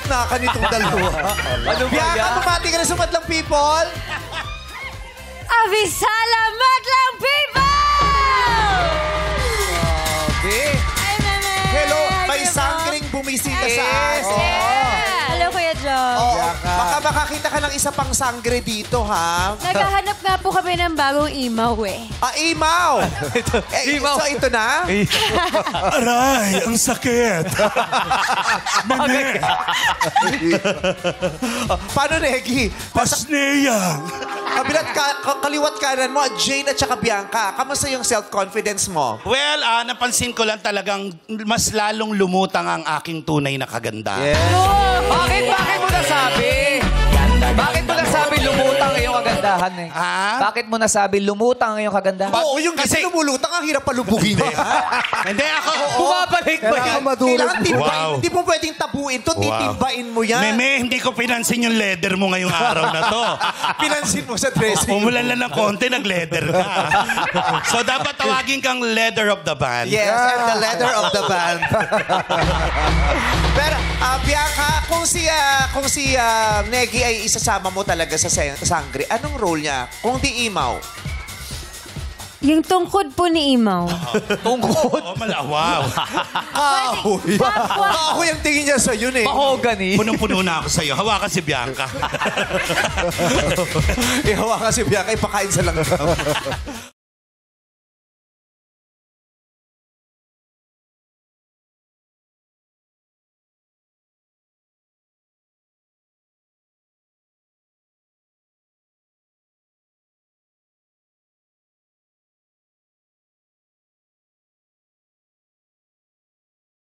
na nitong dalawa. Ano ba yan? Bianca, bumati ka na sa Madlang People. Salamat lang, people! Okay. Hello, may sangring bumisita sa atin. Hello, Kuya Joe. Baka makakita ka ng isa pang sangre dito, ha? Naghahanap nga po kami ng bagong imaw eh. Imaw! So, ito na? Aray, ang sakit. Mane. Paano, Negi? Pasneyang. Kaliwat kanan mo, Jane at saka Bianca. Kamusta yung self-confidence mo? Well, napansin ko lang talagang mas lalong lumutang ang aking tunay na kaganda. Bakit mo nasabi? Bakit mo nasabi lumutang ang iyong kagandahan eh? Bakit mo nasabi lumutang ang iyong kagandahan? Oo, yung kasi lumulutang, ang hirap palubugin. Hindi ako. Bumabalik ba yan? Kailangan timbain. Wow. Hindi mo pwedeng tabuin to. Titimbain mo yan. Meme, hindi ko pinansin yung leather mo ngayong araw na to. Pinansin mo sa dressing. Umulan lang ng konti, nag-leather ka. So, dapat tawagin kang leader of the band. Yes, and the leader of the band. Pero, Bianca, kung si Negi ay isasama mo talaga sa sangre, anong role niya? Kung di imaw? Yung tungkod po ni Imaw. Tungkod? Oh, wow. Kahoy. Kahoy ang tingin niya sa yun eh. Mahogany. Punong-puno na ako sa'yo. Hawakan si Bianca. Ihawa ka si Bianca, ipakain sa langgam.